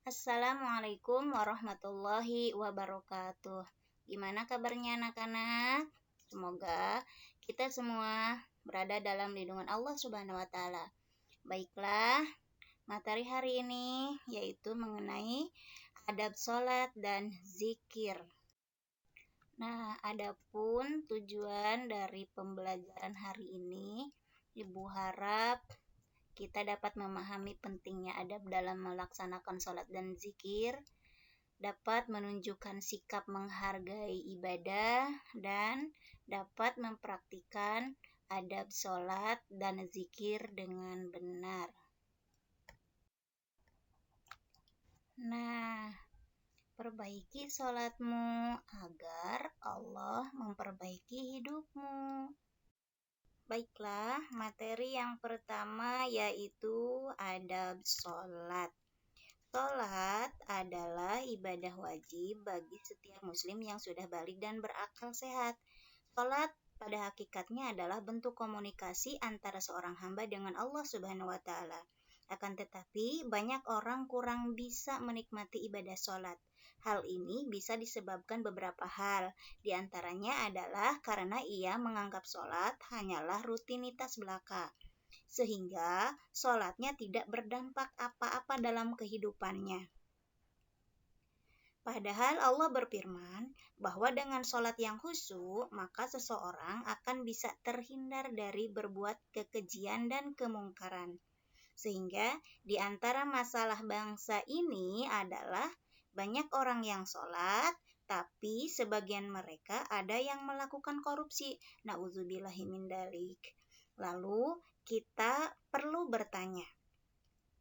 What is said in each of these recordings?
Assalamualaikum warahmatullahi wabarakatuh. Gimana kabarnya anak-anak? Semoga kita semua berada dalam lindungan Allah Subhanahu wa taala. Baiklah, materi hari ini yaitu mengenai adab sholat dan zikir. Nah, adapun tujuan dari pembelajaran hari ini, Ibu harap kita dapat memahami pentingnya adab dalam melaksanakan sholat dan zikir, dapat menunjukkan sikap menghargai ibadah, dan dapat mempraktikkan adab sholat dan zikir dengan benar. Nah, perbaiki sholatmu agar Allah memperbaiki hidupmu. Baiklah, materi yang pertama yaitu adab sholat. Sholat adalah ibadah wajib bagi setiap muslim yang sudah balik dan berakal sehat. Sholat pada hakikatnya adalah bentuk komunikasi antara seorang hamba dengan Allah Subhanahu wa taala. Akan tetapi, banyak orang kurang bisa menikmati ibadah sholat. Hal ini bisa disebabkan beberapa hal. Di antaranya adalah karena ia menganggap sholat hanyalah rutinitas belaka, sehingga sholatnya tidak berdampak apa-apa dalam kehidupannya. Padahal Allah berfirman bahwa dengan sholat yang khusyuk, maka seseorang akan bisa terhindar dari berbuat kekejian dan kemungkaran. Sehingga di antara masalah bangsa ini adalah banyak orang yang sholat, tapi sebagian mereka ada yang melakukan korupsi. Na'udzubillahi min dzalik. Lalu kita perlu bertanya,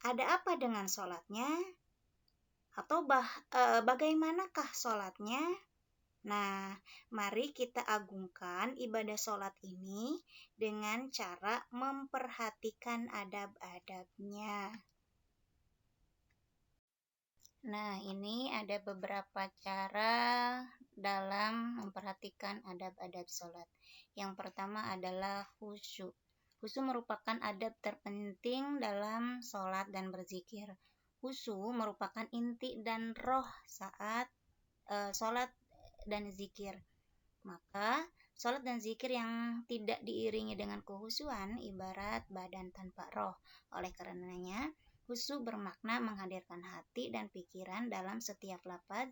ada apa dengan sholatnya? Atau bagaimanakah sholatnya? Nah, mari kita agungkan ibadah sholat ini dengan cara memperhatikan adab-adabnya. Nah, ini ada beberapa cara dalam memperhatikan adab-adab sholat. Yang pertama adalah khusyuk. Khusyuk merupakan adab terpenting dalam sholat dan berzikir. Khusyuk merupakan inti dan roh saat sholat dan zikir. Maka, sholat dan zikir yang tidak diiringi dengan kehusuan ibarat badan tanpa roh. Oleh karenanya, khusyuk bermakna menghadirkan hati dan pikiran dalam setiap lafaz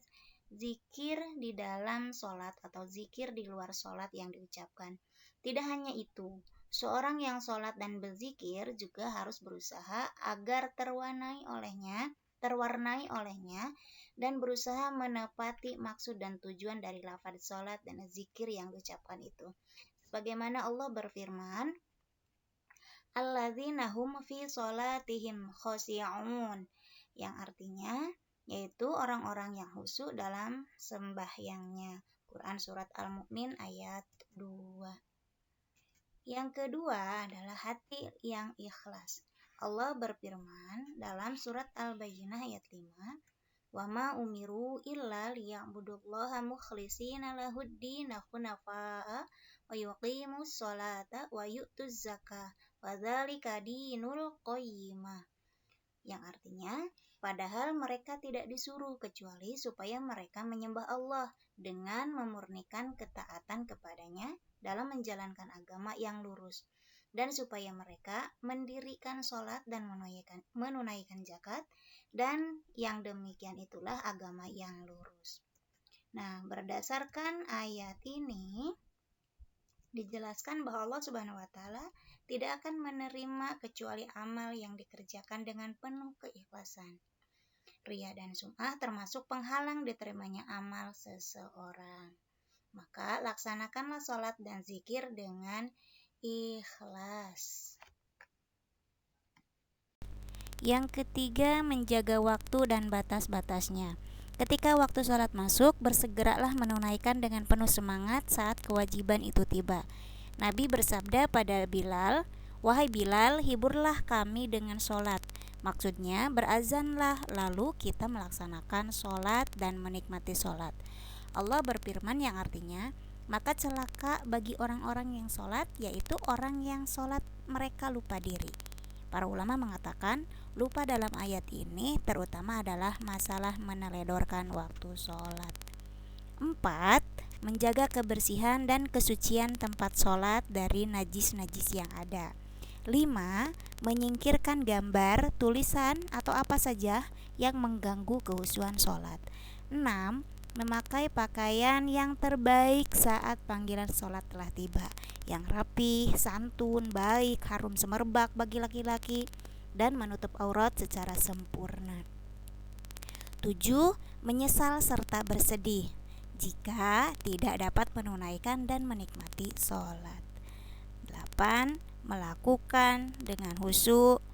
zikir di dalam sholat atau zikir di luar sholat yang diucapkan. Tidak hanya itu, seorang yang sholat dan berzikir juga harus berusaha agar terwarnai olehnya dan berusaha menepati maksud dan tujuan dari lafaz sholat dan zikir yang diucapkan itu. Sebagaimana Allah berfirman, alladzina hum fi sholatihim khoshi'un, yang artinya yaitu orang-orang yang khusyuk dalam sembahyangnya. Quran Surat Al-Mu'min ayat 2. Yang kedua adalah hati yang ikhlas. Allah berfirman dalam Surat Al-Bayyinah ayat 5, wa ma umiru illa liya'budullaha mukhlishina lahuddina hunafa'a wa yuqimus sholata wa yu'tuz zakah wa dzalika dinul qayyimah, yang artinya padahal mereka tidak disuruh kecuali supaya mereka menyembah Allah dengan memurnikan ketaatan kepadanya dalam menjalankan agama yang lurus, dan supaya mereka mendirikan sholat dan menunaikan zakat, dan yang demikian itulah agama yang lurus. Nah, berdasarkan ayat ini dijelaskan bahwa Allah Subhanahu wa taala tidak akan menerima kecuali amal yang dikerjakan dengan penuh keikhlasan. Riya dan sum'ah termasuk penghalang diterimanya amal seseorang. Maka laksanakanlah sholat dan zikir dengan ikhlas. Yang ketiga, menjaga waktu dan batas-batasnya. Ketika waktu sholat masuk, bersegeralah menunaikan dengan penuh semangat saat kewajiban itu tiba. Nabi bersabda pada Bilal, wahai Bilal, hiburlah kami dengan sholat. Maksudnya, berazanlah lalu kita melaksanakan sholat dan menikmati sholat. Allah berfirman yang artinya, maka celaka bagi orang-orang yang sholat, yaitu orang yang sholat mereka lupa diri. Para ulama mengatakan lupa dalam ayat ini terutama adalah masalah meneledorkan waktu sholat. 4. Menjaga kebersihan dan kesucian tempat sholat dari najis-najis yang ada. 5. Menyingkirkan gambar, tulisan, atau apa saja yang mengganggu kehusuan sholat. 6. Memakai pakaian yang terbaik saat panggilan sholat telah tiba, yang rapi, santun, baik, harum semerbak bagi laki-laki, dan menutup aurat secara sempurna. 7. Menyesal serta bersedih jika tidak dapat menunaikan dan menikmati sholat. 8. Melakukan dengan khusyuk.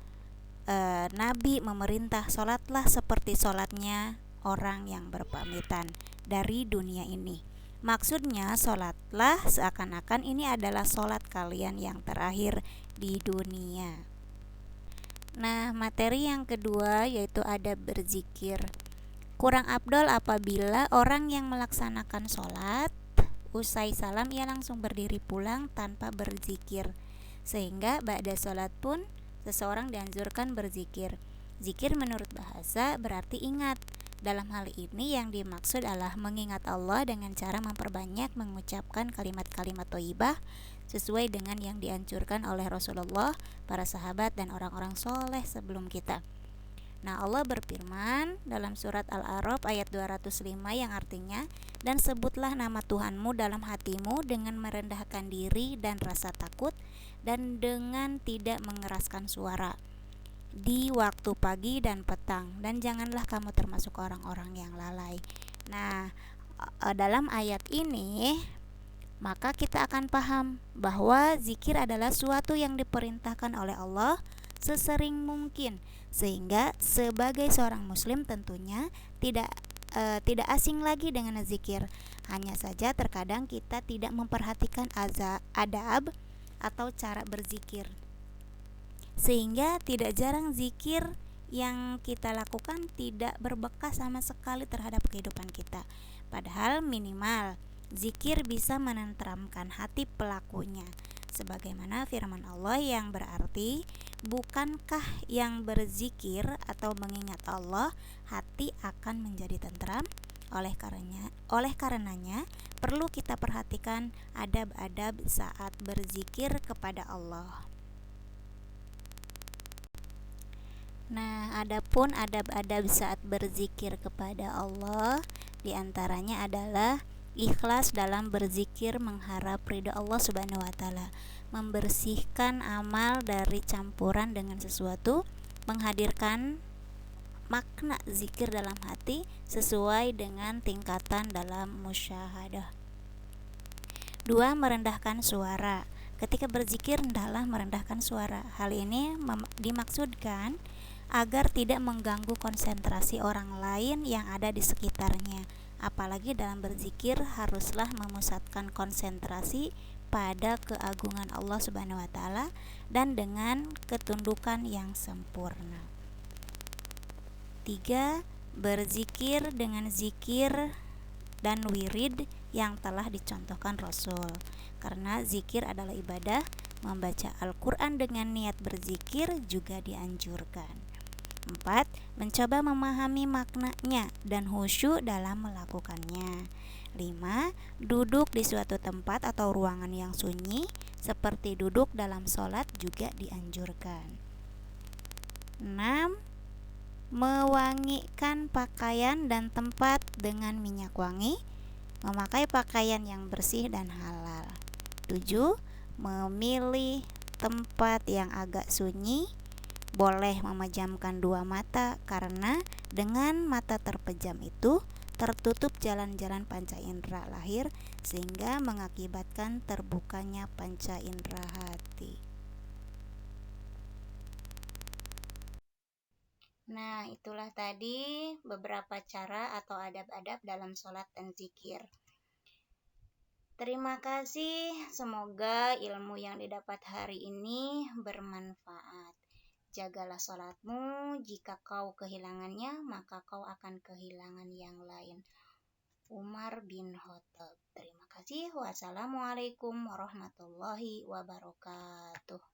Nabi memerintah sholatlah seperti sholatnya orang yang berpamitan dari dunia ini. Maksudnya sholatlah seakan-akan ini adalah sholat kalian yang terakhir di dunia. Nah, materi yang kedua yaitu adab berzikir. Kurang afdol apabila orang yang melaksanakan sholat usai salam ia langsung berdiri pulang tanpa berzikir, sehingga ba'da sholat pun seseorang dianjurkan berzikir. Zikir menurut bahasa berarti ingat. Dalam hal ini yang dimaksud adalah mengingat Allah dengan cara memperbanyak mengucapkan kalimat-kalimat thayyibah sesuai dengan yang dianjurkan oleh Rasulullah, para sahabat, dan orang-orang soleh sebelum kita. Nah, Allah berfirman dalam surat Al-A'raf ayat 205 yang artinya, dan sebutlah nama Tuhanmu dalam hatimu dengan merendahkan diri dan rasa takut, dan dengan tidak mengeraskan suara di waktu pagi dan petang, dan janganlah kamu termasuk orang-orang yang lalai. Nah, dalam ayat ini maka kita akan paham bahwa zikir adalah suatu yang diperintahkan oleh Allah sesering mungkin, sehingga sebagai seorang muslim tentunya tidak asing lagi dengan zikir. Hanya saja terkadang kita tidak memperhatikan adab atau cara berzikir, sehingga tidak jarang zikir yang kita lakukan tidak berbekas sama sekali terhadap kehidupan kita. Padahal minimal zikir bisa menenteramkan hati pelakunya, sebagaimana firman Allah yang berarti, bukankah yang berzikir atau mengingat Allah hati akan menjadi tentram? Oleh karenanya perlu kita perhatikan adab-adab saat berzikir kepada Allah. Nah, adapun adab-adab saat berzikir kepada Allah diantaranya adalah ikhlas dalam berzikir mengharap ridha Allah Subhanahu wa taala, membersihkan amal dari campuran dengan sesuatu, menghadirkan makna zikir dalam hati sesuai dengan tingkatan dalam musyahadah. 2. Merendahkan suara. Ketika berzikir hendaklah merendahkan suara. Hal ini dimaksudkan agar tidak mengganggu konsentrasi orang lain yang ada di sekitarnya. Apalagi dalam berzikir haruslah memusatkan konsentrasi pada keagungan Allah Subhanahu wa taala dan dengan ketundukan yang sempurna. 3. Berzikir dengan zikir dan wirid yang telah dicontohkan Rasul. Karena zikir adalah ibadah, membaca Al-Quran dengan niat berzikir juga dianjurkan. 4. Mencoba memahami maknanya dan khusyuk dalam melakukannya. 5. Duduk di suatu tempat atau ruangan yang sunyi seperti duduk dalam sholat juga dianjurkan. 6. Mewangikan pakaian dan tempat dengan minyak wangi, memakai pakaian yang bersih dan halal. 7. Memilih tempat yang agak sunyi, boleh memejamkan dua mata karena dengan mata terpejam itu tertutup jalan-jalan panca indera lahir sehingga mengakibatkan terbukanya panca indera hati. Nah, itulah tadi beberapa cara atau adab-adab dalam sholat dan zikir. Terima kasih, semoga ilmu yang didapat hari ini bermanfaat. Jagalah sholatmu, jika kau kehilangannya, maka kau akan kehilangan yang lain. Umar bin Khattab. Terima kasih. Wassalamualaikum warahmatullahi wabarakatuh.